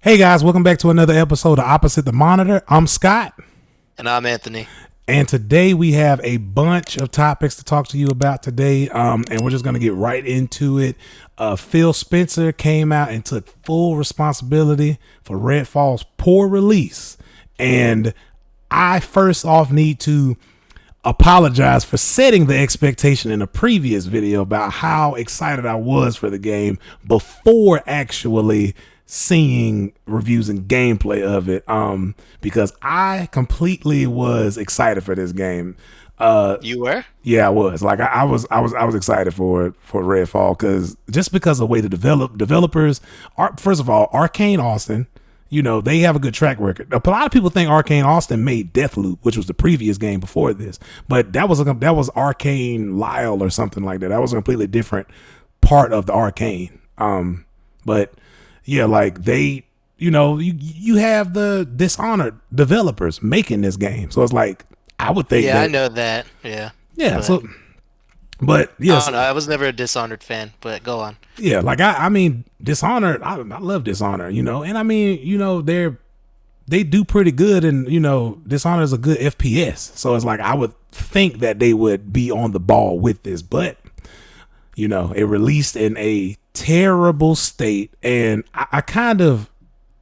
Hey guys, welcome back to another episode of Opposite the Monitor. I'm Scott. And I'm Anthony. And today we have a bunch of topics to talk to you about today. And we're just going to get right into it. Phil Spencer came out and took full responsibility for Redfall's poor release. And I first off need to apologize for setting the expectation in a previous video about how excited I was for the game before actually seeing reviews and gameplay of it, because I completely was excited for this game. You were? Yeah, I was. Like I was excited for Redfall because of the way the developers are. First of all, Arcane Austin, you know, they have a good track record. A lot of people think Arcane Austin made Deathloop, which was the previous game before this, but that was Arcane Lyle or something like that. That was a completely different part of the Arcane. But yeah, like they, you know, you have the Dishonored developers making this game, so it's like I would think. Yeah, I know that. Yeah. Yeah. But yes, I don't know. I was never a Dishonored fan, but go on. Yeah, like I mean, Dishonored. I love Dishonored, you know, and I mean, you know, they do pretty good, and you know, Dishonored is a good FPS, so it's like I would think that they would be on the ball with this, but you know, it released in a terrible state, and I kind of,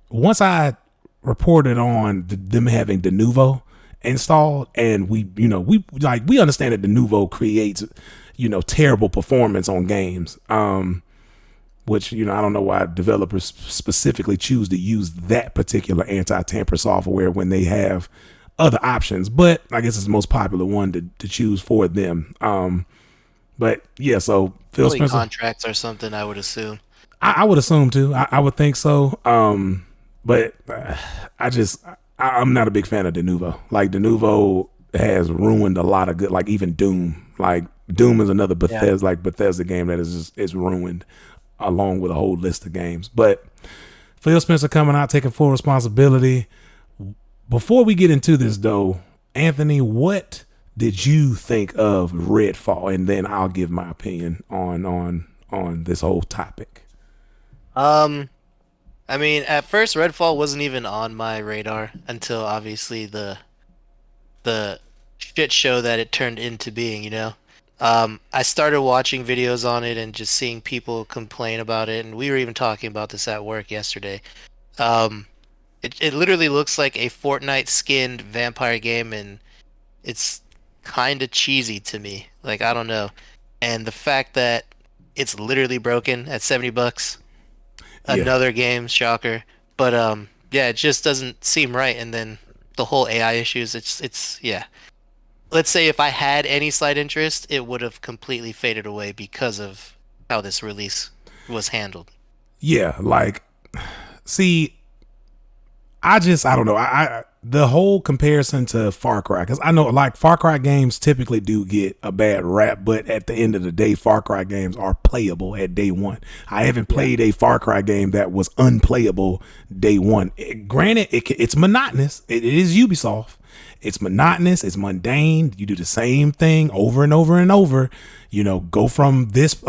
once I reported on them having the Denuvo installed, and we understand that the Denuvo creates, you know, terrible performance on games, which, you know, I don't know why developers specifically choose to use that particular anti-tamper software when they have other options, but I guess it's the most popular one to choose for them. But yeah, so Phil Spencer contracts or something, I would assume. I would assume too. I would think so. But I'm not a big fan of Denuvo. Like Denuvo has ruined a lot of good, like even Doom. Like Doom is another Bethesda game that is ruined, along with a whole list of games. But Phil Spencer coming out, taking full responsibility. Before we get into this though, Anthony, what did you think of Redfall? And then I'll give my opinion on this whole topic. I mean, at first Redfall wasn't even on my radar until obviously the shit show that it turned into being, you know. I started watching videos on it and just seeing people complain about it, and we were even talking about this at work yesterday. It literally looks like a Fortnite skinned vampire game, and it's kind of cheesy to me. Like, I don't know. And the fact that it's literally broken at $70, another game, shocker. But yeah, it just doesn't seem right. And then the whole AI issues, it's yeah. Let's say if I had any slight interest, it would have completely faded away because of how this release was handled. Yeah, like, see, I don't know. The whole comparison to Far Cry, because I know like Far Cry games typically do get a bad rap, but at the end of the day, Far Cry games are playable at day one. I haven't played a Far Cry game that was unplayable day one. Granted, it's monotonous. It is Ubisoft. It's monotonous. It's mundane. You do the same thing over and over and over. You know, go from this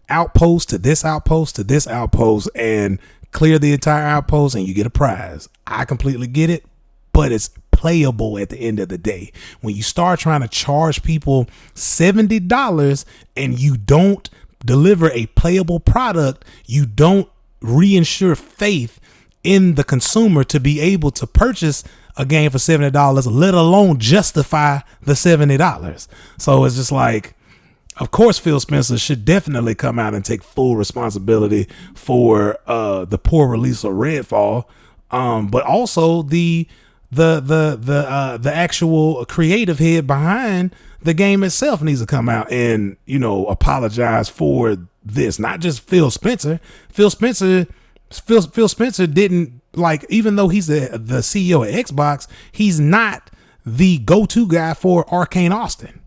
outpost to this outpost to this outpost and clear the entire outpost and you get a prize. I completely get it, but it's playable at the end of the day. When you start trying to charge people $70 and you don't deliver a playable product, you don't reinsure faith in the consumer to be able to purchase a game for $70, let alone justify the $70. So it's just like, of course, Phil Spencer should definitely come out and take full responsibility for the poor release of Redfall, but also the actual creative head behind the game itself needs to come out and, you know, apologize for this. Not just Phil Spencer. Phil Spencer didn't, like, even though he's the CEO of Xbox, he's not the go-to guy for Arcane Austin.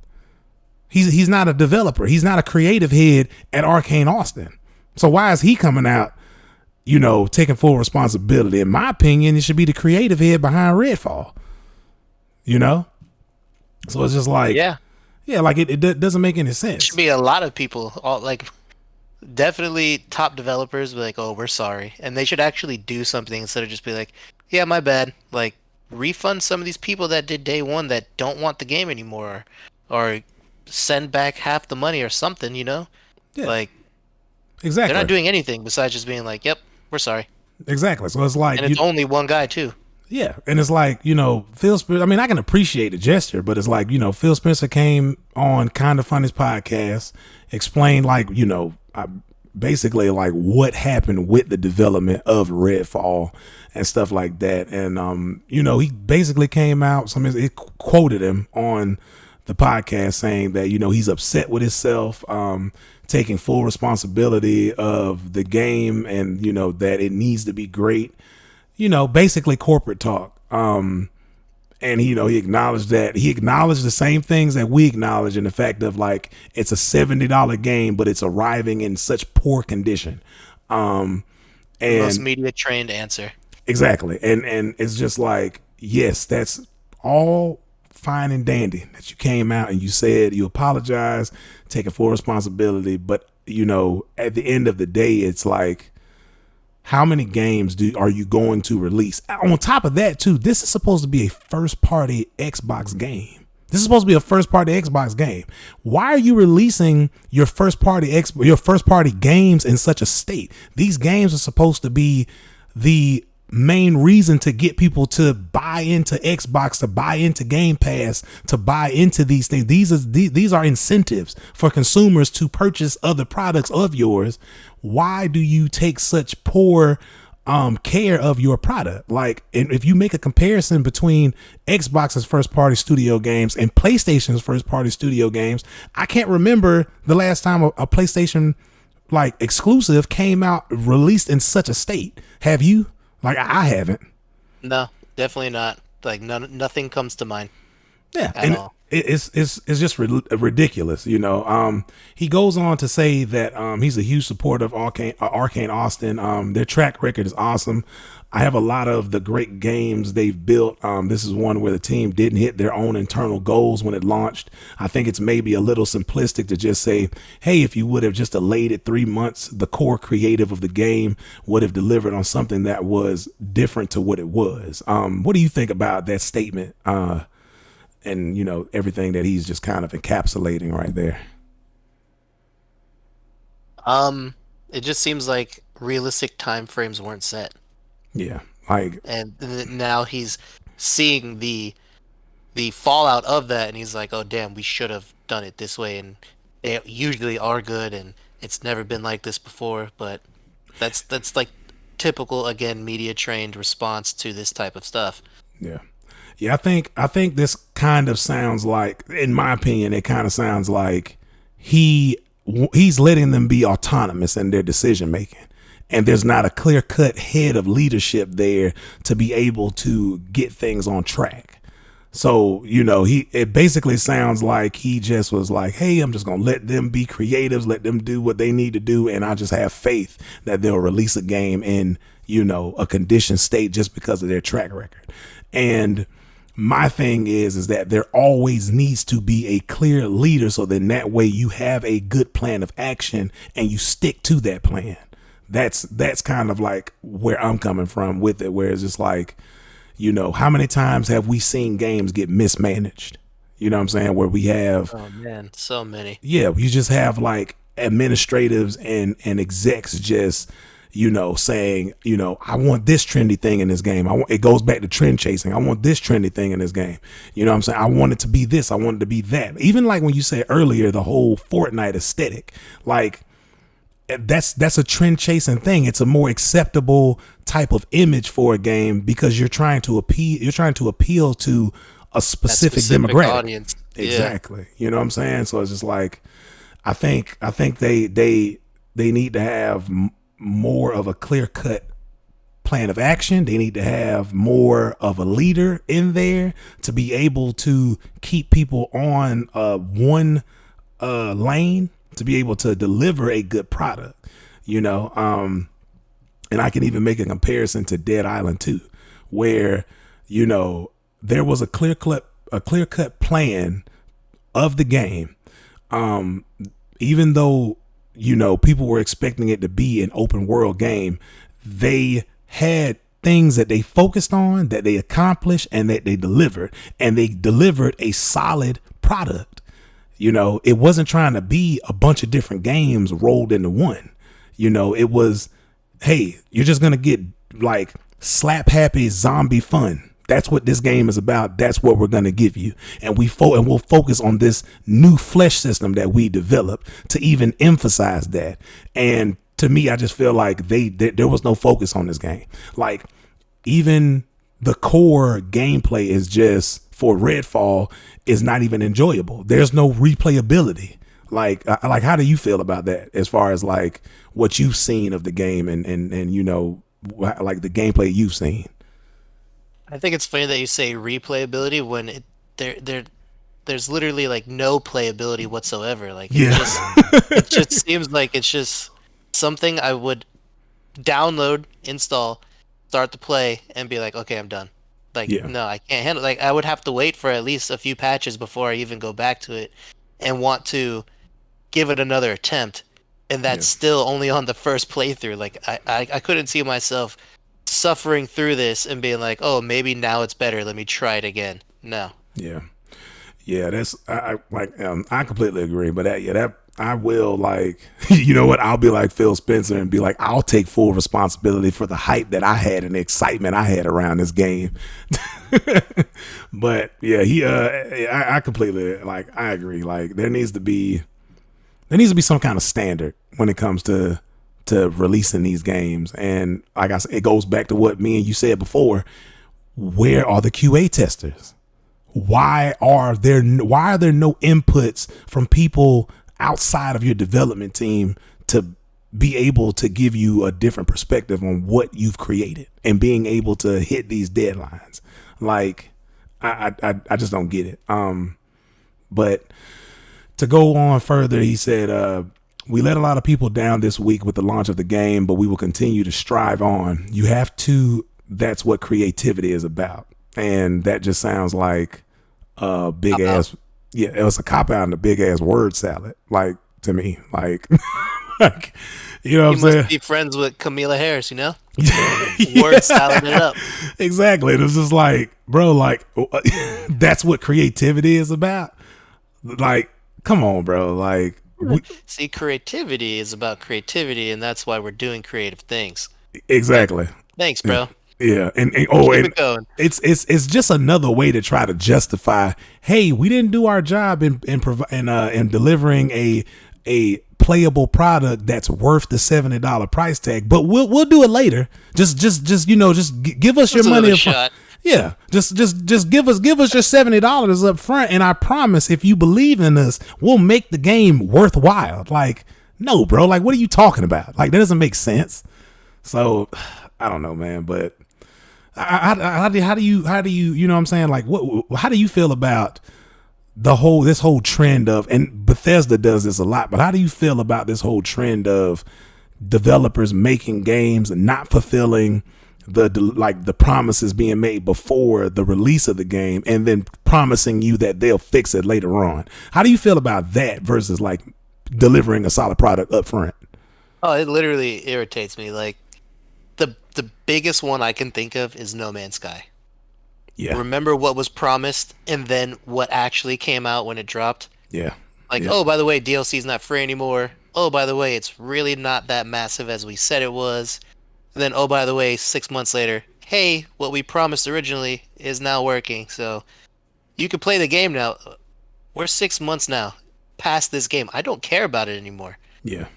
He's not a developer. He's not a creative head at Arcane Austin. So why is he coming out, you know, taking full responsibility? In my opinion, it should be the creative head behind Redfall. You know? So it's just like, yeah, like it doesn't make any sense. It should be a lot of people, all, like definitely top developers be like, "Oh, we're sorry," and they should actually do something instead of just be like, "Yeah, my bad." Like refund some of these people that did day one that don't want the game anymore, or send back half the money or something. Yeah, Like they're not exactly. doing anything besides just being like, "Yep, we're sorry," Exactly. So it's like and it's only one guy too. yeah, and it's like Phil Spencer. I mean, I can appreciate the gesture, but it's like Phil Spencer came on Kind of Funny's podcast, explained like basically like what happened with the development of Redfall and stuff like that, and he basically came out. It quoted him on the podcast saying that he's upset with himself, taking full responsibility of the game, and that it needs to be great, basically corporate talk. And he acknowledged that he acknowledged the same things that we acknowledge in the fact of like it's a $70 game, but it's arriving in such poor condition. The most And media trained answer. exactly. And it's just like, yes, that's all fine and dandy that you came out and you said you apologize, taking full responsibility. But at the end of the day, it's like, how many games are you going to release? On top of that, too, this is supposed to be a first party Xbox game. This is supposed to be a first party Xbox game. Why are you releasing your first party games in such a state? These games are supposed to be the main reason to get people to buy into Xbox, to buy into Game Pass, to buy into these things. These are incentives for consumers to purchase other products of yours. Why do you take such poor care of your product? Like, if you make a comparison between Xbox's first party studio games and PlayStation's first party studio games, I can't remember the last time a PlayStation like exclusive came out released in such a state. Have you? Like, I haven't. No, definitely not. Like nothing comes to mind Yeah, at and all. it's just ridiculous. He goes on to say that he's a huge supporter of Arcane Austin. Their track record is awesome. I have a lot of the great games they've built. This is one where the team didn't hit their own internal goals when it launched. I think it's maybe a little simplistic to just say, hey, if you would have just delayed it 3 months, the core creative of the game would have delivered on something that was different to what it was. What do you think about that statement? And everything that he's just kind of encapsulating right there. It just seems like realistic time frames weren't set, Yeah, like and now he's seeing the fallout of that, and he's like, "Oh damn, we should have done it this way." And they usually are good, and it's never been like this before. But that's like typical again media trained response to this type of stuff. yeah, yeah. I think this kind of sounds like, in my opinion, it kind of sounds like he's letting them be autonomous in their decision making. And there's not a clear cut head of leadership there to be able to get things on track. So, it basically sounds like he just was like, hey, I'm just going to let them be creatives, let them do what they need to do. And I just have faith that they'll release a game in, a conditioned state just because of their track record. And my thing is that there always needs to be a clear leader. So then that way you have a good plan of action and you stick to that plan. That's kind of like where I'm coming from with it, where it's just like, how many times have we seen games get mismanaged? You know what I'm saying? Where we have, Oh man, so many. yeah, you just have like administratives and execs just, saying, I want this trendy thing in this game. It goes back to trend chasing. I want this trendy thing in this game. You know what I'm saying? I want it to be this. I want it to be that. Even like when you said earlier, the whole Fortnite aesthetic, like, that's a trend chasing thing. It's a more acceptable type of image for a game because you're trying to appeal to a specific demographic audience. Yeah. exactly. You know what I'm saying? So it's just like, I think they need to have more of a clear cut plan of action. They need to have more of a leader in there to be able to keep people on one lane, to be able to deliver a good product, and I can even make a comparison to Dead Island 2, where, there was a clear cut plan of the game. Even though people were expecting it to be an open world game. They had things that they focused on, that they accomplished, and that they delivered. And they delivered a solid product. It wasn't trying to be a bunch of different games rolled into one. It was, hey, you're just going to get like slap happy zombie fun. That's what this game is about. That's what we're going to give you. And we'll focus on this new flesh system that we developed to even emphasize that. And to me, I just feel like there was no focus on this game. Like, even the core gameplay is just, for Redfall, is not even enjoyable. There's no replayability. Like how do you feel about that, as far as like what you've seen of the game and like the gameplay you've seen? I think it's funny that you say replayability when there's literally like no playability whatsoever. Like it just seems like it's just something I would download, install, start to play, and be like, okay, I'm done. Like, no, I can't handle. Like, I would have to wait for at least a few patches before I even go back to it, and want to give it another attempt. And that's still only on the first playthrough. Like, I couldn't see myself suffering through this and being like, oh, maybe now it's better. Let me try it again. No. Yeah, that's I completely agree. But that I will, like, you know what? I'll be like Phil Spencer and be like, I'll take full responsibility for the hype that I had and the excitement I had around this game. But yeah, I completely, like, I agree. Like, there needs to be some kind of standard when it comes to releasing these games. And like I said, it goes back to what me and you said before. Where are the QA testers? Why are there no inputs from people outside of your development team to be able to give you a different perspective on what you've created and being able to hit these deadlines? Like, I just don't get it. But to go on further, he said, we let a lot of people down this week with the launch of the game, but we will continue to strive on. You have to, that's what creativity is about. And that just sounds like a big ass, it was a cop out and a big ass word salad, like, to me, like, like, you know what I'm saying? Must be friends with Camila Harris, word salad it up. Exactly. It was just like, bro, like, that's what creativity is about. Like, come on, bro. Like, see, creativity is about creativity, and that's why we're doing creative things. Exactly. Thanks, bro. Yeah, and it's just another way to try to justify, hey, we didn't do our job in delivering a playable product that's worth the $70 price tag, but we'll do it later. Just give us your money up front. Yeah, just give us your $70 up front, and I promise, if you believe in us, we'll make the game worthwhile. Like, no, bro, like, what are you talking about? Like, that doesn't make sense. So I don't know, man, but how do you you know what I'm saying? Like, how do you feel about this whole trend of, and Bethesda does this a lot, but how do you feel about this whole trend of developers making games and not fulfilling the promises being made before the release of the game, and then promising you that they'll fix it later on? How do you feel about that versus like delivering a solid product up front? Oh, it literally irritates me. Like, the biggest one I can think of is No Man's Sky. Yeah. Remember what was promised and then what actually came out when it dropped? Yeah. Like, oh, by the way, DLC is not free anymore. Oh, by the way, it's really not that massive as we said it was. And then, oh, by the way, 6 months later, hey, what we promised originally is now working. So you can play the game now. We're 6 months now past this game. I don't care about it anymore. Yeah.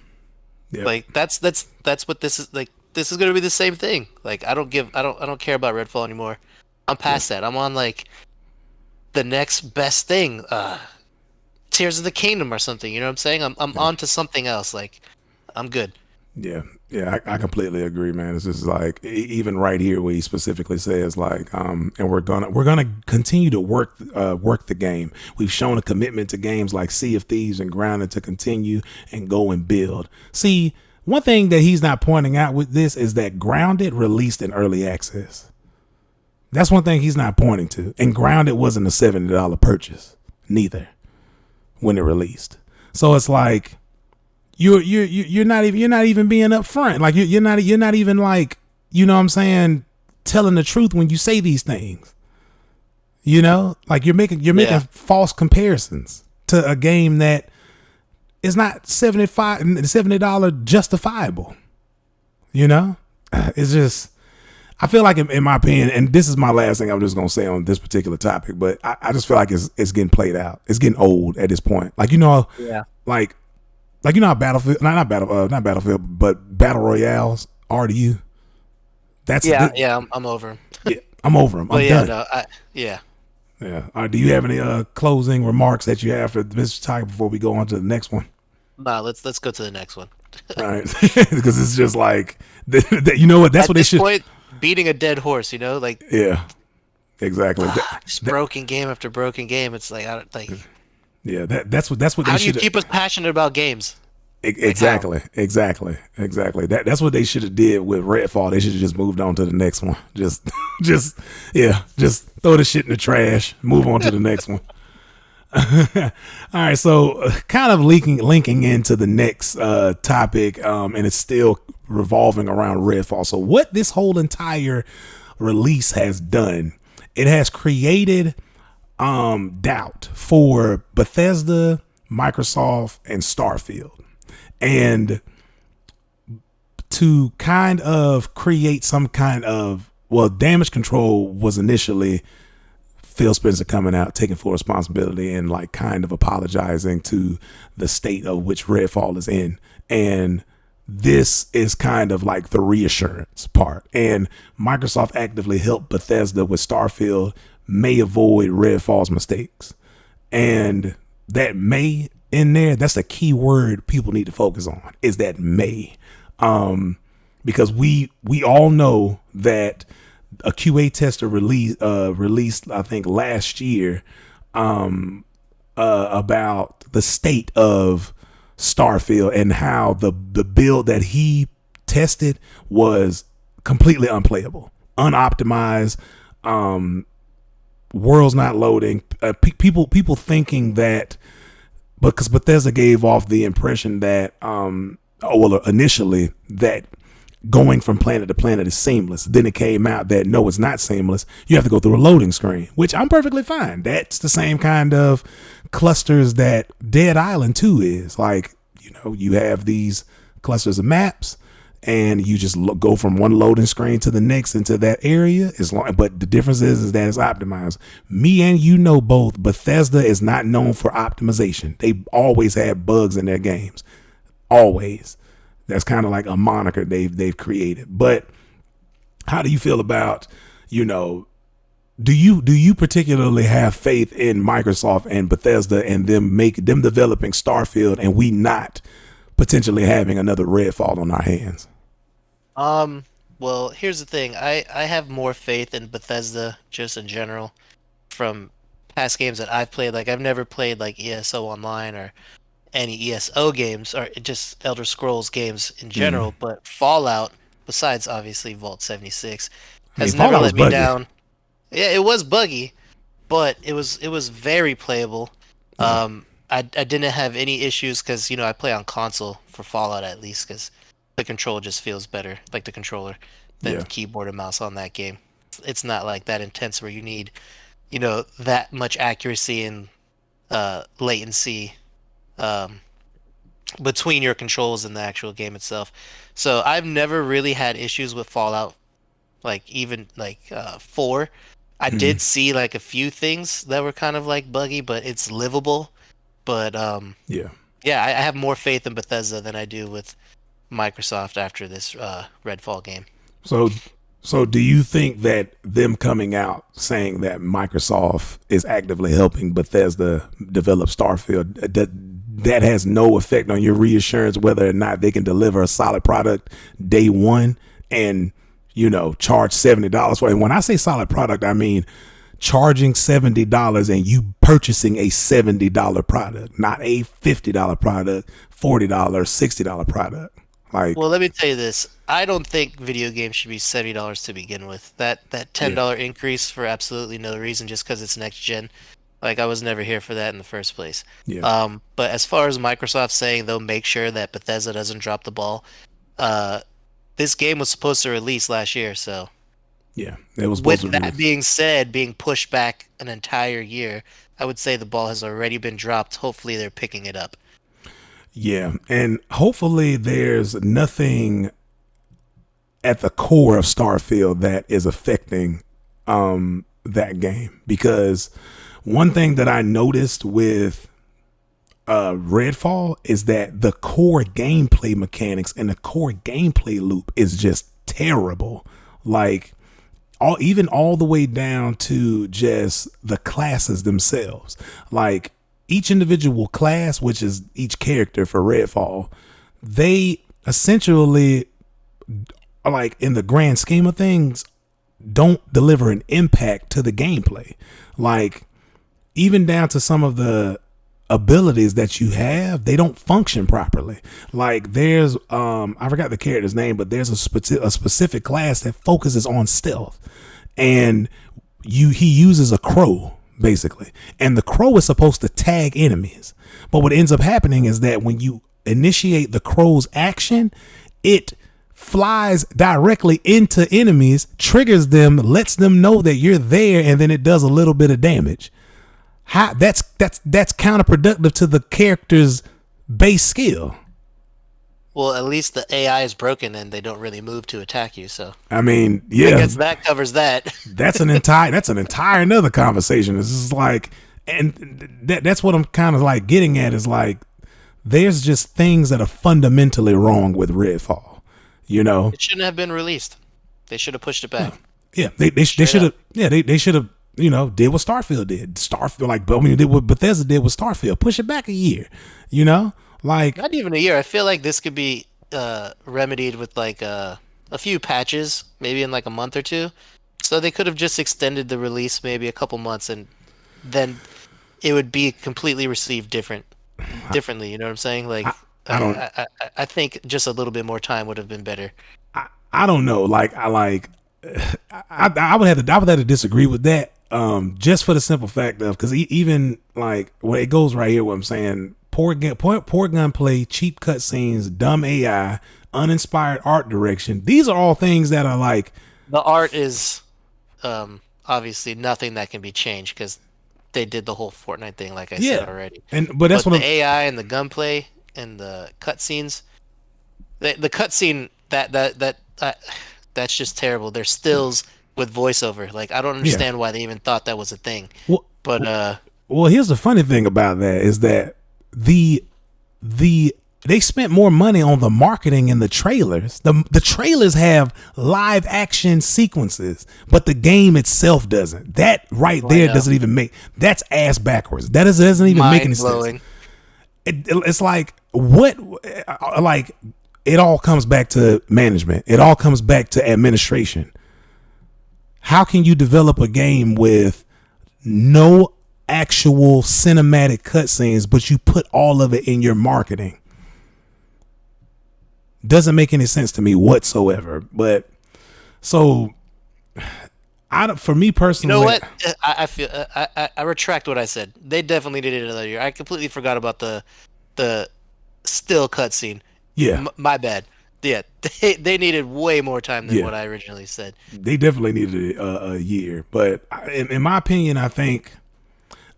Like, that's what this is like. This is gonna be the same thing. Like, I don't care about Redfall anymore. I'm past that. I'm on like the next best thing, Tears of the Kingdom or something. You know what I'm saying? I'm on to something else. Like, I'm good. Yeah, I completely agree, man. It's just like, even right here where he specifically says like, and we're gonna continue to work the game. We've shown a commitment to games like Sea of Thieves and Grounded to continue and go and build. See, one thing that he's not pointing out with this is that Grounded released in early access. That's one thing he's not pointing to. And Grounded wasn't a $70 purchase, neither, when it released. So it's like, you're not even being upfront. Like you're not even like, you know what I'm saying, telling the truth when you say these things. You know, like you're making Yeah. false comparisons to a game that is not $70 justifiable. You know, it's just, I feel like in my opinion, and this is my last thing I'm just gonna say on this particular topic, but I just feel like it's getting played out. It's getting old at this point. Like Yeah. like how Battlefield, not Battlefield, but battle royales are to you. That's Yeah. Yeah. I'm over 'em. yeah. I'm over them. I'm But yeah, done. no. Yeah. Yeah. All right, do you have any closing remarks that you have for this topic before we go on to the next one? Nah. Let's go to the next one. All right, because it's just like you know what? That's At what they this should. point, beating a dead horse. Like Yeah, exactly. just broken game after broken game. It's like I don't like. Yeah, that's what they How do you should. keep us passionate about games? Like how? Exactly. That's what they should have did with Redfall. They should have just moved on to the next one. Just yeah, just throw the shit in the trash. Move on to the next one. All right, so kind of linking into the next topic, and it's still revolving around Redfall. So what this whole entire release has done, it has created doubt for Bethesda, Microsoft, and StarField. And to kind of create some kind of, well, damage control was initially Phil Spencer coming out, taking full responsibility and like kind of apologizing to the state of which Redfall is in. And this is kind of like the reassurance part. And Microsoft actively helped Bethesda with StarField may avoid Redfall's mistakes. And that may in there, that's the key word people need to focus on, is that may. Because we all know that a QA tester released I think last year about the state of StarField and how the build that he tested was completely unplayable, unoptimized, worlds not loading, people thinking that, because Bethesda gave off the impression that initially that going from planet to planet is seamless. Then it came out that no, it's not seamless. You have to go through a loading screen, which I'm perfectly fine. That's the same kind of clusters that Dead Island 2 is. Like, you know, you have these clusters of maps and you just go from one loading screen to the next into that area. But the difference is that it's optimized. Me and you know both, Bethesda is not known for optimization. They always have bugs in their games. Always. That's kind of like a moniker they've created. But how do you feel about, you know, do you particularly have faith in Microsoft and Bethesda and them developing StarField and we not potentially having another Redfall on our hands? Well, here's the thing. I have more faith in Bethesda just in general from past games that I've played. Like I've never played like ESO Online or any ESO games or just Elder Scrolls games in general, but Fallout, besides obviously Vault 76, I mean, has never Fallout was let me buggy. down. Yeah, it was buggy, but it was very playable. I didn't have any issues because I play on console for Fallout at least because the control just feels better, like the controller, than Yeah. keyboard and mouse on that game. It's not like that intense where you need, that much accuracy and latency um, between your controls and the actual game itself. So I've never really had issues with Fallout, like even like 4. I did see like a few things that were kind of like buggy, but it's livable. But Yeah. yeah, I have more faith in Bethesda than I do with Microsoft after this Redfall game. So do you think that them coming out saying that Microsoft is actively helping Bethesda develop StarField, that has no effect on your reassurance whether or not they can deliver a solid product day one and charge $70 for it? And when I say solid product, I mean charging $70 and you purchasing a $70 product, not a $50 product, $40, $60 product. Like, Well, let me tell you this. I don't think video games should be $70 to begin with. That $10 increase for absolutely no reason just because it's next gen Like I was never here for that in the first place. Yeah, But as far as Microsoft saying they'll make sure that Bethesda doesn't drop the ball, uh, this game was supposed to release last year, so yeah, it was supposed with to that release. being said, being pushed back an entire year, I would say the ball has already been dropped. Hopefully they're picking it up. Yeah, and hopefully there's nothing at the core of Starfield that is affecting that game, because one thing that I noticed with Redfall is that the core gameplay mechanics and the core gameplay loop is just terrible. Like even all the way down to just the classes themselves. Like each individual class, which is each character for Redfall, they essentially, like in the grand scheme of things, don't deliver an impact to the gameplay. Like even down to some of the abilities that you have, they don't function properly. Like there's I forgot the character's name, but there's a specific class that focuses on stealth, and he uses a crow basically, and the crow is supposed to tag enemies. But what ends up happening is that when you initiate the crow's action, it flies directly into enemies, triggers them, lets them know that you're there, and then it does a little bit of damage. How that's counterproductive to the character's base skill. Well, at least the AI is broken and they don't really move to attack you, so I mean, I yeah, guess that covers that. that's an entire another conversation. It's just like, and that's what I'm kind of like getting at is like, there's just things that are fundamentally wrong with Redfall. You know, It shouldn't have been released. They should have pushed it back. yeah, they Straight should have, up. yeah, they should have, did what Starfield did. Starfield, like, I mean, did what Bethesda did with Starfield. Push it back a year. Like, Not even a year. I feel like this could be remedied with like a few patches, maybe in like a month or two. So they could have just extended the release maybe a couple months, and then it would be completely received differently. You know what I'm saying? Like I don't, I think just a little bit more time would have been better. I don't know. Like, I would have to disagree with that. Just for the simple fact of, because even like when it goes right here, what I'm saying, poor gunplay, cheap cutscenes, dumb AI, uninspired art direction. These are all things that are like, The art is obviously nothing that can be changed because they did the whole Fortnite thing, like I said yeah, already. but that's But what the I'm. AI and the gunplay and the cutscenes, the cutscene that's just terrible. They're stills with voiceover. Like I don't Yeah. understand why they even thought that was a thing. Well, But well, here's the funny thing about that is that the they spent more money on the marketing and the trailers. The trailers have live action sequences, but the game itself doesn't. That right I there know. doesn't even make, that's ass backwards. That doesn't even make any Mind sense. blowing. It's like what, like it all comes back to management. It all comes back to administration. How can you develop a game with no actual cinematic cutscenes, but you put all of it in your marketing? Doesn't make any sense to me whatsoever. But so I don't, for me You know personally, what? I feel I retract what I said. They definitely did it another year. I completely forgot about the still cutscene. yeah, My bad. Yeah, they needed way more time than yeah, what I originally said. they definitely needed a year. But in my opinion, I think,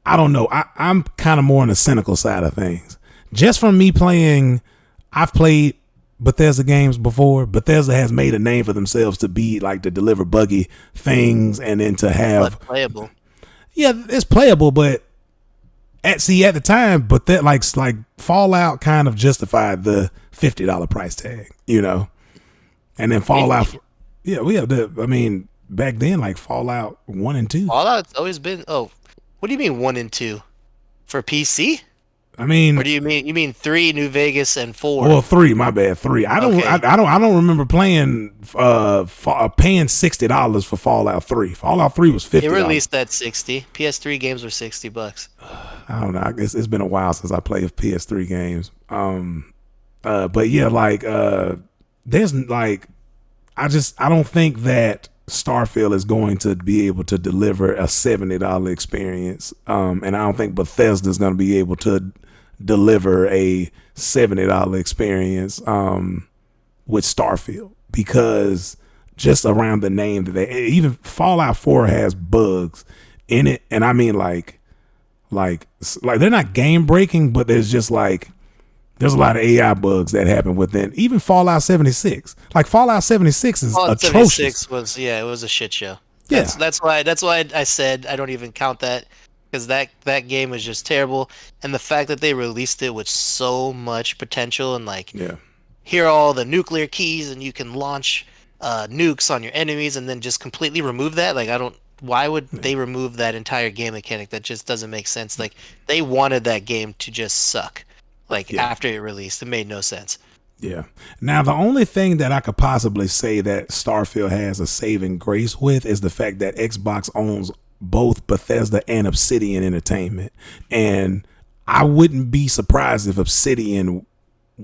I don't know. I'm kind of more on the cynical side of things. Just from me playing, I've played Bethesda games before. Bethesda has made a name for themselves to be like to deliver buggy things and then to have, But playable. yeah, it's playable, but at the time, but that like Fallout kind of justified the $50 price tag, and then Fallout, yeah, we have the. I mean, back then, like Fallout 1 and 2. Fallout's always been. Oh, what do you mean 1 and 2 for PC? I Or mean, do you mean 3, New Vegas, and 4? well, 3. My bad, 3. Okay, I don't remember paying $60 for Fallout 3. Fallout 3 was they $50. released that 60. PS3 games were $60. I don't know. I guess it's been a while since I played PS3 games. But yeah, like, there's like, I don't think that Starfield is going to be able to deliver a $70 experience, and I don't think Bethesda is going to be able to deliver a $70 experience with Starfield, because just around the name that they, even Fallout 4 has bugs in it, and I mean like they're not game breaking, but there's just like there's a lot of AI bugs that happen within even Fallout 76. Like Fallout 76 is Fallout atrocious. 76 was, yeah, it was a shit show. Yeah, That's why I said I don't even count that, because that game was just terrible, and the fact that they released it with so much potential and like yeah, here are all the nuclear keys and you can launch nukes on your enemies and then just completely remove that. Like I don't. Why would they remove that entire game mechanic? That just doesn't make sense. Like they wanted that game to just suck. Like yeah. after it released, it made no sense. Yeah. Now, the only thing that I could possibly say that Starfield has a saving grace with is the fact that Xbox owns both Bethesda and Obsidian Entertainment. And I wouldn't be surprised if Obsidian,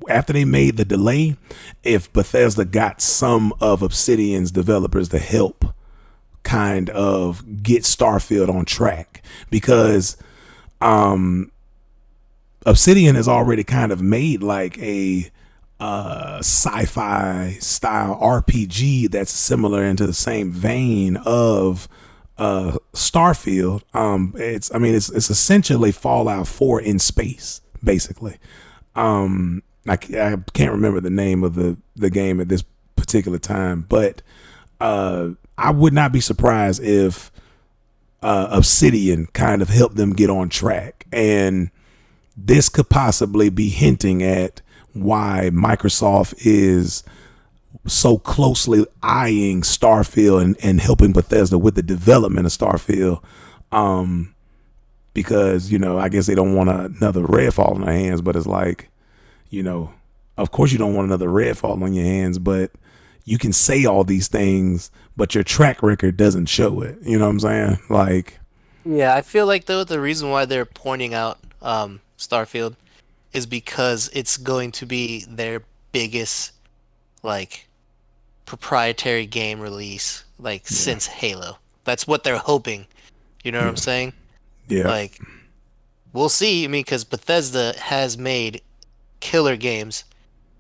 after they made the delay, if Bethesda got some of Obsidian's developers to help kind of get Starfield on track, because Obsidian has already kind of made like a sci-fi style RPG that's similar into the same vein of Starfield. It's essentially Fallout 4 in space, basically. I can't remember the name of the game at this particular time, but I would not be surprised if Obsidian kind of helped them get on track, and this could possibly be hinting at why Microsoft is so closely eyeing Starfield and helping Bethesda with the development of Starfield. Because, I guess they don't want another Redfall in their hands, but it's like, of course you don't want another Redfall on your hands, but you can say all these things, but your track record doesn't show it. You know what I'm saying? Like, Yeah, I feel like though the reason why they're pointing out Starfield is because it's going to be their biggest like proprietary game release like yeah, since Halo. That's what they're hoping. You know what I'm saying? yeah, Like we'll see. I mean, because Bethesda has made killer games,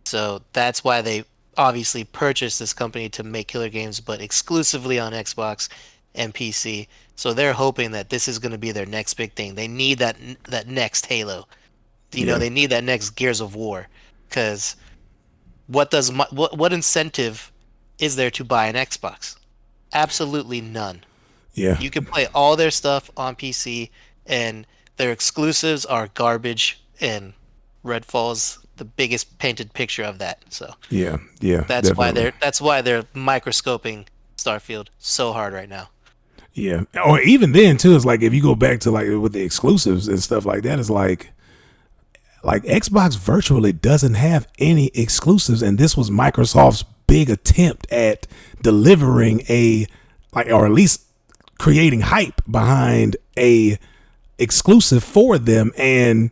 so that's why they obviously purchased this company to make killer games, but exclusively on Xbox and PC. So they're hoping that this is going to be their next big thing. They need that next Halo. yeah, They need that next Gears of War, because what incentive is there to buy an Xbox? Absolutely none. yeah, You can play all their stuff on PC, and their exclusives are garbage. And Redfall's the biggest painted picture of that. So yeah, yeah, definitely. that's why they're microscoping Starfield so hard right now. Yeah. Or even then too, it's like if you go back to like with the exclusives and stuff like that, it's like Xbox virtually doesn't have any exclusives, and this was Microsoft's big attempt at delivering or at least creating hype behind a exclusive for them, and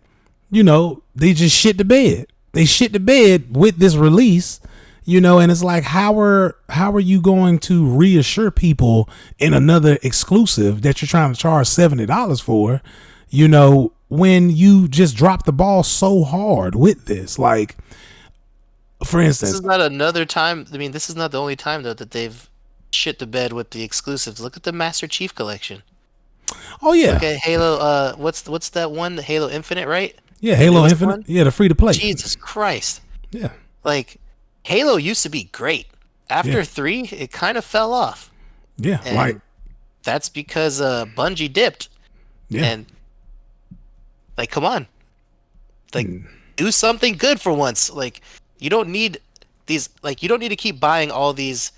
they just shit the bed. They shit the bed with this release, and it's like how are you going to reassure people in another exclusive that you're trying to charge $70 for, when you just dropped the ball so hard with this? Like, for This instance, is not another time. I mean, this is not the only time though that they've shit the bed with the exclusives. Look at the Master Chief collection. oh yeah, Look at Halo. What's that one? Halo Infinite, right? yeah, The Halo newest Infinite, one. yeah, the free to play, Jesus Christ! yeah, Like Halo used to be great. yeah, After 3, it kind of fell off, yeah, like, and that's because Bungie dipped. yeah, And like, come on, like, do something good for once. Like, you don't need you don't need to keep buying all these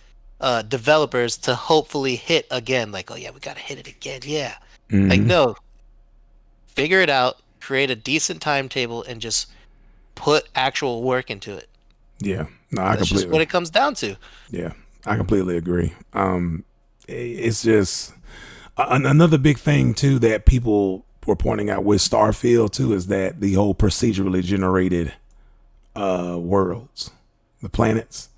developers to hopefully hit again. Like, oh yeah, we gotta hit it again. Yeah, like no, figure it out, create a decent timetable, and just put actual work into it. yeah. No, I That's just what completely, it comes down to. yeah, I completely agree. It's just another big thing too that people were pointing out with Starfield too is that the whole procedurally generated worlds, the planets.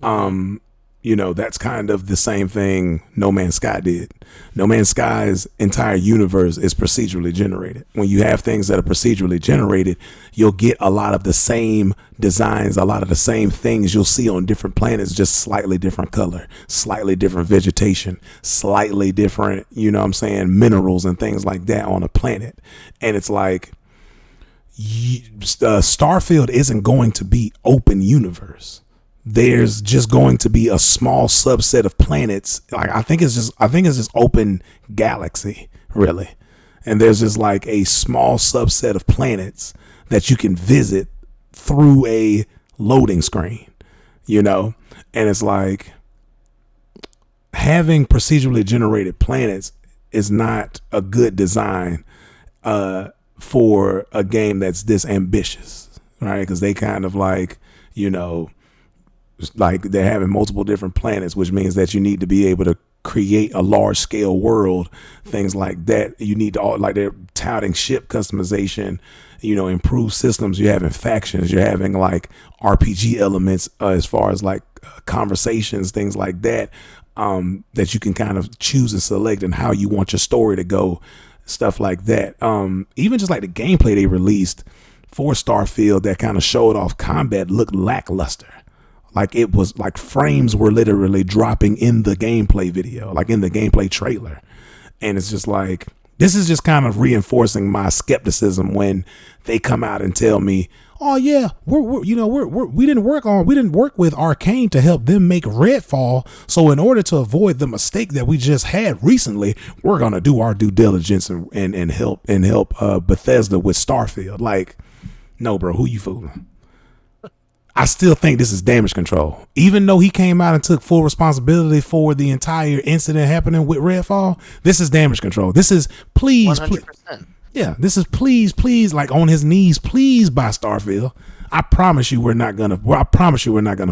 Mhm. that's kind of the same thing No Man's Sky did. No Man's Sky's entire universe is procedurally generated. When you have things that are procedurally generated, you'll get a lot of the same designs, a lot of the same things you'll see on different planets, just slightly different color, slightly different vegetation, slightly different, minerals and things like that on a planet. And it's like, Starfield isn't going to be open universe. There's just going to be a small subset of planets. Like I think it's just open galaxy, really. And there's just like a small subset of planets that you can visit through a loading screen, and it's like having procedurally generated planets is not a good design for a game that's this ambitious, right? Because they kind of like, like they're having multiple different planets, which means that you need to be able to create a large scale world, things like that. You need to like they're touting ship customization, improved systems. You're having factions, you're having like RPG elements as far as like conversations, things like that, that you can kind of choose and select and how you want your story to go, stuff like that. Even just like the gameplay they released for Starfield that kind of showed off combat looked lackluster. Like it was like frames were literally dropping in the gameplay video, like in the gameplay trailer. And it's just like, this is just kind of reinforcing my skepticism when they come out and tell me, oh yeah, we didn't work with Arcane to help them make Redfall. So in order to avoid the mistake that we just had recently, we're going to do our due diligence and help Bethesda with Starfield. Like, no, bro, who you fooling? I still think this is damage control. Even though he came out and took full responsibility for the entire incident happening with Redfall, this is damage control. This is please, 100%. Yeah, this is please, like on his knees, please buy Starfield. I promise you we're not gonna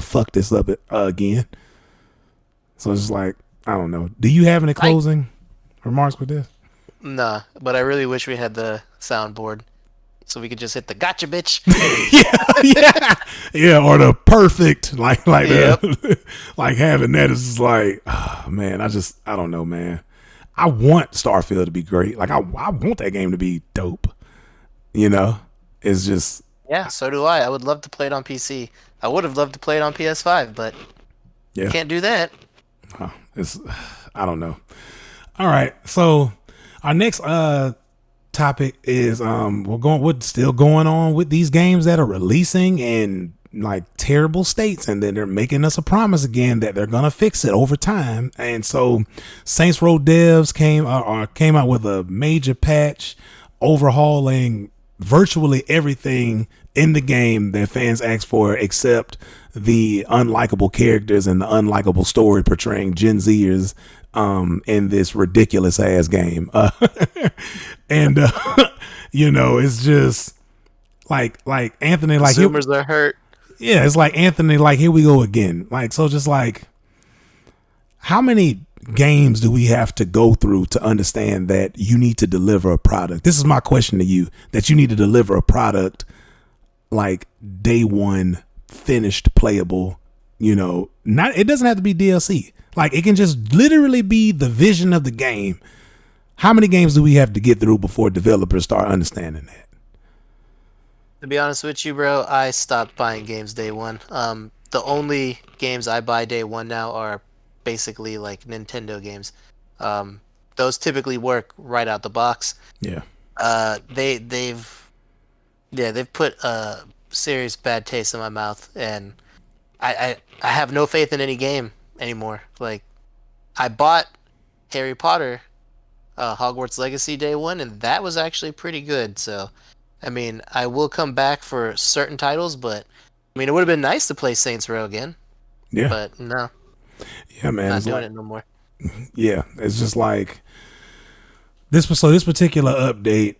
fuck this up again. So it's just like, I don't know. Do you have any closing remarks with this? Nah, but I really wish we had the soundboard. So we could just hit the gotcha, bitch. yeah, or the perfect, like like having that is just like, oh, man. I don't know, man. I want Starfield to be great. Like I want that game to be dope. It's just so do I. I would love to play it on PC. I would have loved to play it on PS5, but can't do that. I don't know. All right, so our next topic is we're still going on with these games that are releasing in like terrible states, and then they're making us a promise again that they're gonna fix it over time. And so Saints Row devs came out with a major patch overhauling virtually everything in the game that fans asked for, except the unlikable characters and the unlikable story portraying Gen Zers in this ridiculous ass game. And it's just like Anthony, like consumers are hurt. Yeah, it's like Anthony, like here we go again. Like, so just like, how many games do we have to go through to understand that you need to deliver a product? This is my question to you, that you need to deliver a product like day one, finished, playable, not, it doesn't have to be DLC. Like it can just literally be the vision of the game. How many games do we have to get through before developers start understanding that? To be honest with you, bro, I stopped buying games day one. The only games I buy day one now are basically like Nintendo games. Those typically work right out the box. Yeah. They've put a serious bad taste in my mouth, and I have no faith in any game anymore. Like, I bought Harry Potter, Hogwarts Legacy day one, and that was actually pretty good. So, I mean, I will come back for certain titles, but I mean, it would have been nice to play Saints Row again. Yeah. But no. Yeah, man. Not doing it no more. Yeah, it's just like this particular update,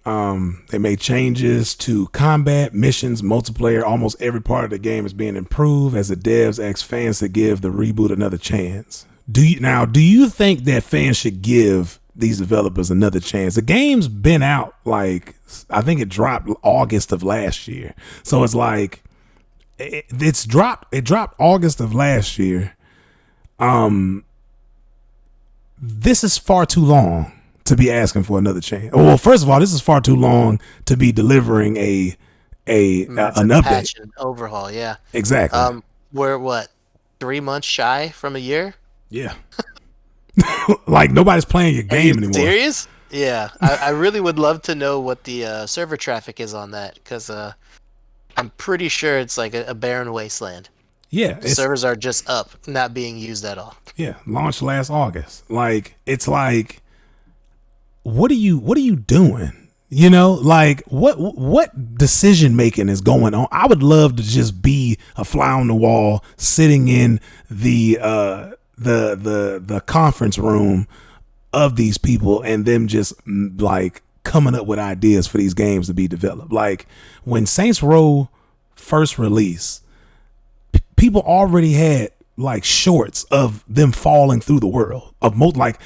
they made changes to combat, missions, multiplayer. Almost every part of the game is being improved as the devs ask fans to give the reboot another chance. Do you think that fans should give these developers another chance? The game's been out, like, I think it dropped August of last year. So it's like it dropped August of last year. This is far too long to be asking for another change. Well, first of all, this is far too long to be delivering an update. Patch and overhaul. Yeah. Exactly. We're what, 3 months shy from a year? Yeah. Like nobody's playing your game anymore. Serious? Yeah. I really would love to know what the server traffic is on that, because I'm pretty sure it's like a barren wasteland. Yeah, The servers are just up, not being used at all. Yeah, launched last August. Like it's like, what are you doing? You know, like what decision making is going on? I would love to just be a fly on the wall, sitting in the conference room of these people, and them just like coming up with ideas for these games to be developed. Like when Saints Row first released, people already had like shorts of them falling through the world of like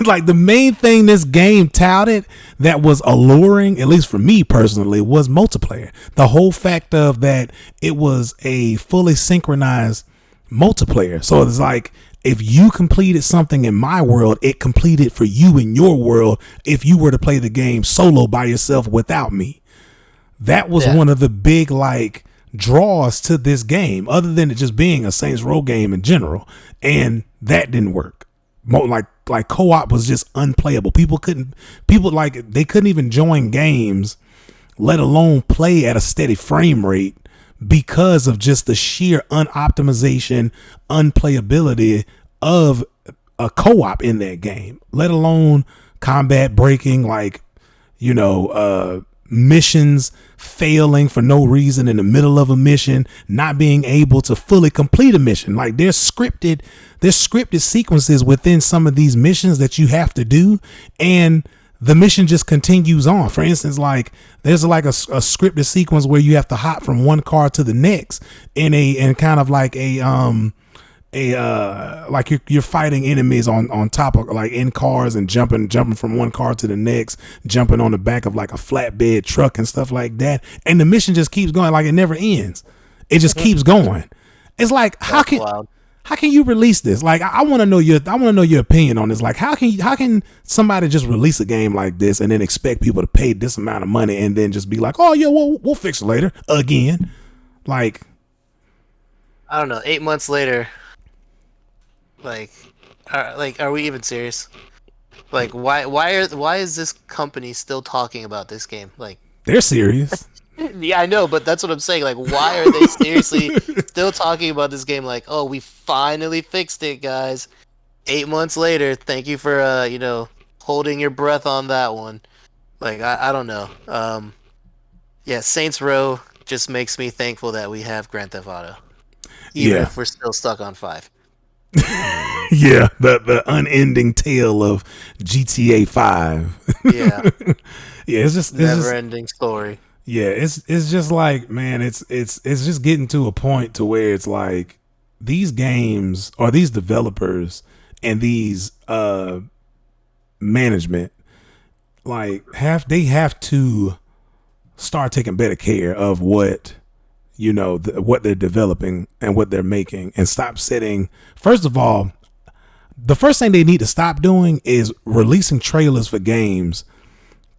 like the main thing this game touted that was alluring, at least for me personally, was multiplayer. The whole fact of that it was a fully synchronized multiplayer. So it's like, if you completed something in my world, it completed for you in your world if you were to play the game solo by yourself without me. That was one of the big like draws to this game, other than it just being a Saints Row game in general. And that didn't work. Like co-op was just unplayable. People couldn't even join games, let alone play at a steady frame rate, because of just the sheer unoptimization, unplayability of a co-op in that game, let alone combat breaking, like, you know, missions failing for no reason in the middle of a mission, not being able to fully complete a mission. Like there's scripted sequences within some of these missions that you have to do, and the mission just continues on. For instance, like there's like a scripted sequence where you have to hop from one car to the next in kind of like like you're fighting enemies on top of like in cars, and jumping from one car to the next, jumping on the back of like a flatbed truck and stuff like that. And the mission just keeps going, like it never ends. It just keeps going. It's like, how can you release this? Like, I want to know your opinion on this. Like, how can somebody just release a game like this and then expect people to pay this amount of money and then just be like, oh yeah, we'll fix it later again? Like, I don't know. 8 months later, are we even serious? Like, why is this company still talking about this game? Like, they're serious. Yeah, I know, but that's what I'm saying. Like, why are they seriously still talking about this game? Like, oh, we finally fixed it, guys. 8 months later, thank you for holding your breath on that one. Like, I don't know. Yeah, Saints Row just makes me thankful that we have Grand Theft Auto, even if we're still stuck on 5. Yeah, the unending tale of GTA 5. Yeah, yeah, it's just never-ending story. Yeah, it's just like, man, it's just getting to a point to where it's like these games, or these developers and these management, like they have to start taking better care of what, you know, what they're developing and what they're making, and stop setting. First of all, the first thing they need to stop doing is releasing trailers for games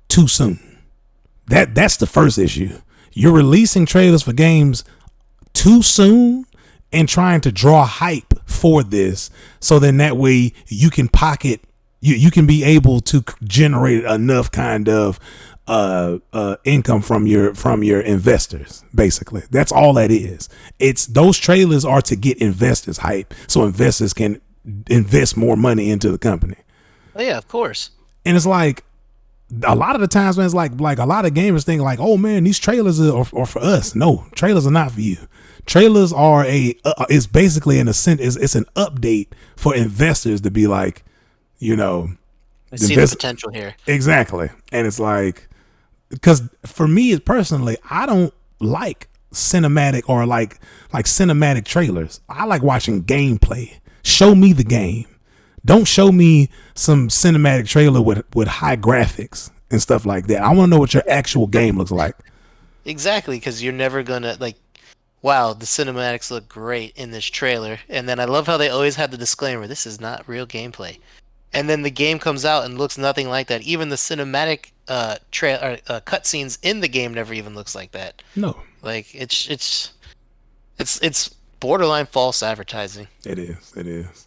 too soon. That's the first issue. You're releasing trailers for games too soon and trying to draw hype for this, so then that way you can pocket, you can be able to generate enough kind of income from your investors. Basically, that's all that is. It's those trailers are to get investors hype, so investors can invest more money into the company. Oh yeah, of course. And it's like, a lot of the times, man, it's like a lot of gamers think like, oh man, these trailers are for us. No, trailers are not for you. Trailers are it's basically, in a sense, it's an update for investors to be like, you know, I see the potential here. Exactly. And it's like, because for me personally, I don't like cinematic or like cinematic trailers. I like watching gameplay. Show me the game. Don't show me some cinematic trailer with high graphics and stuff like that. I want to know what your actual game looks like. Exactly, because you're never gonna, like, wow, the cinematics look great in this trailer. And then I love how they always have the disclaimer, this is not real gameplay. And then the game comes out and looks nothing like that. Even the cinematic cutscenes in the game never even looks like that. No, Like it's borderline false advertising. it is. It is.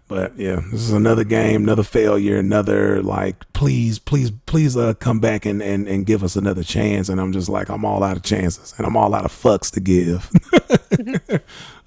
But yeah, this is another game, another failure, another like, please, please, please, come back and give us another chance. And I'm just like, I'm all out of chances, and I'm all out of fucks to give.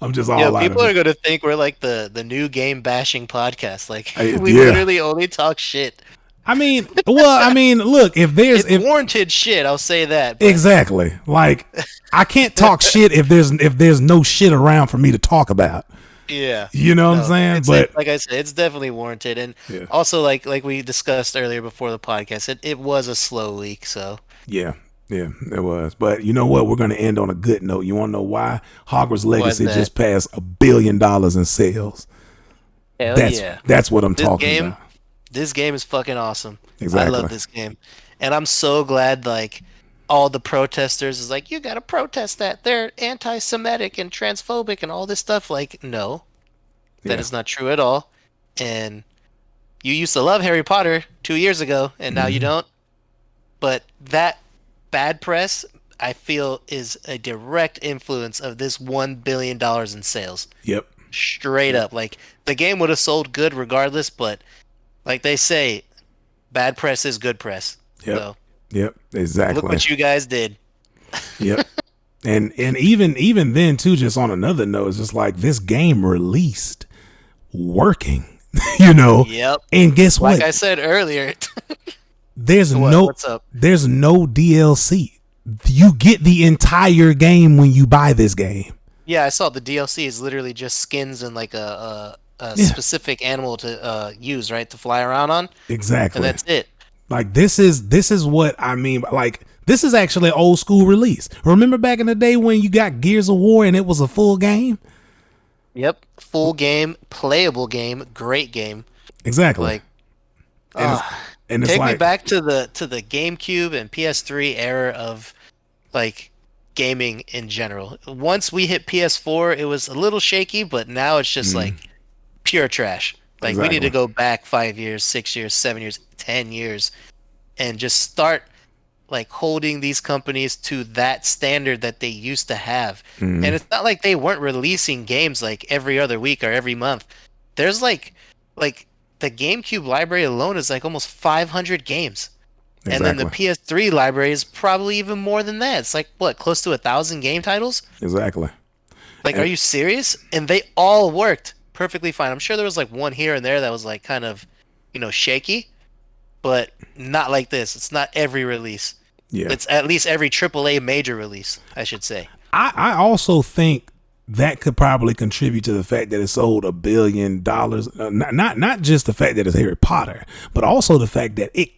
I'm just Yeah, all out people of are it. gonna think we're like the new game bashing podcast. Like we Yeah. literally only talk shit. I mean, look, It's if warranted shit, I'll say that, but exactly, like, I can't talk shit if there's no shit around for me to talk about. yeah. You know what I'm No, saying? it's But like I said, it's definitely warranted. And yeah, also like we discussed earlier before the podcast, it was a slow week, so yeah, yeah, it was. But you know what? We're gonna end on a good note. You want to know why? Hogwarts why is Legacy that? just passed $1 billion in sales. Hell That's yeah. that's what I'm This talking game about. this game is fucking awesome. I love Exactly. this game. And I'm so glad like all the protesters is like, you gotta protest that. They're anti-Semitic and transphobic and all this stuff. Like, no, that Yeah. is not true at all. And you used to love Harry Potter 2 years ago, and now you Hmm. don't. But that bad press, I feel, is a direct influence of this $1 billion in sales. Yep. Straight Yep. up. Like, the game would have sold good regardless, but like they say, bad press is good press. Yep. So, Yep. look Exactly. what you guys did. Yep. And even then too, just on another note, it's just like this game released working, you know. Yep. And guess Like what? I said earlier. There's What? no What's up? there's no DLC. You get the entire game when you buy this game. Yeah, I saw the DLC is literally just skins and like a Yeah, specific animal to use, right? To fly around on, and exactly. that's it. Like this is what I mean. Like this is actually an old school release. Remember back in the day when you got Gears of War and it was a full game? Yep, full game, playable game, great game. Exactly. Like, And it's uh, and it's take me like back to the GameCube and PS3 era of like gaming in general. Once we hit PS4, it was a little shaky, but now it's just like pure trash. Like we need to exactly. go back 5 years, 6 years, 7 years, 10 years, and just start like holding these companies to that standard that they used to have. And it's not like they weren't releasing games like every other week or every month. There's like the GameCube library alone is like almost 500 games. And then the Exactly. PS3 library is probably even more than that. It's like what, close to 1,000 game titles? Exactly. Like, are And you serious? And they all worked perfectly fine. I'm sure there was like one here and there that was like kind of, shaky, but not like this. It's not every release. yeah. It's at least every AAA major release, I should say. I also think that could probably contribute to the fact that it sold $1 billion. Not just the fact that it's Harry Potter, but also the fact that it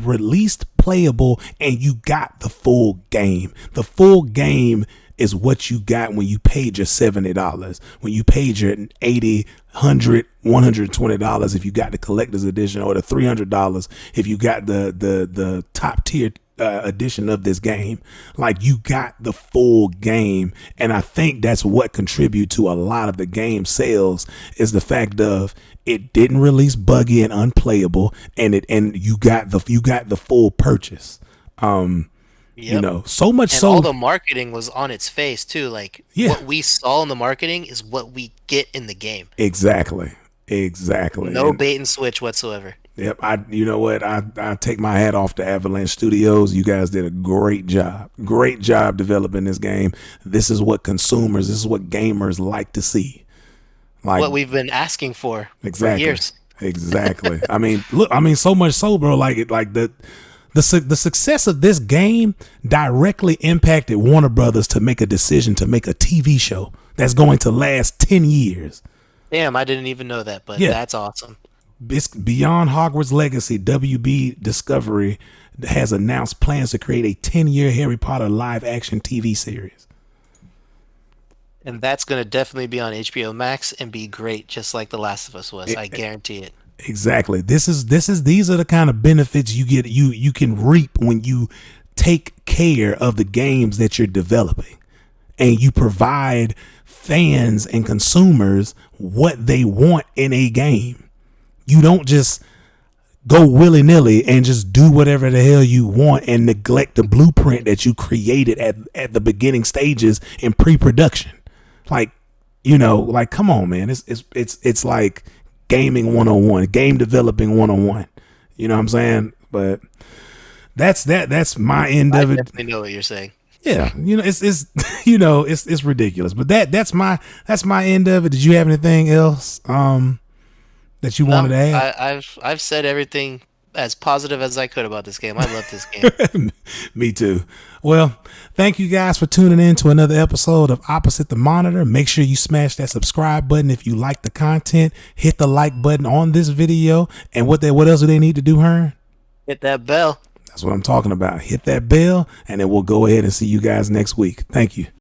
released playable, and you got the full game. The full game is what you got when you paid your $70, when you paid your 80, 100, $120 if you got the collector's edition, or the $300 if you got the top tier edition of this game. Like, you got the full game, and I think that's what contribute to a lot of the game sales, is the fact of it didn't release buggy and unplayable, and you got the full purchase. Yep. So much And all so. the marketing was on its face too. Like Yeah, what we saw in the marketing is what we get in the game. exactly. No And bait and switch whatsoever. yep, you know what? I take my hat off to Avalanche Studios. You guys did a great job. Great job developing this game. This is what gamers like to see. Like, What we've been asking for exactly. years. Exactly. I mean, look, so much so, bro, like the success of this game directly impacted Warner Brothers to make a decision to make a TV show that's going to last 10 years. Damn, I didn't even know that, but Yeah. that's awesome. Beyond Hogwarts Legacy, WB Discovery has announced plans to create a 10-year Harry Potter live action TV series. And that's gonna definitely be on HBO Max and be great, just like The Last of Us was. I guarantee it. Exactly. These are the kind of benefits you get, you can reap when you take care of the games that you're developing. and you provide fans and consumers what they want in a game. You don't just go willy-nilly and just do whatever the hell you want and neglect the blueprint that you created at the beginning stages in pre-production. Like, you know, like, come on, man. It's like gaming 101, game developing 101. You know what I'm saying? But that's my end of it. I definitely know what you're saying. Yeah, you know, it's you know, it's ridiculous. But that's my end of it. Did you have anything else that you wanted to add? I've said everything as positive as I could about this game. I love this game. Me too. Well, thank you guys for tuning in to another episode of Opposite the Monitor. Make sure you smash that subscribe button if you like the content. Hit the like button on this video. And what else do they need to do, Hearn? Hit that bell. That's what I'm talking about. Hit that bell, and then we'll go ahead and see you guys next week. Thank you.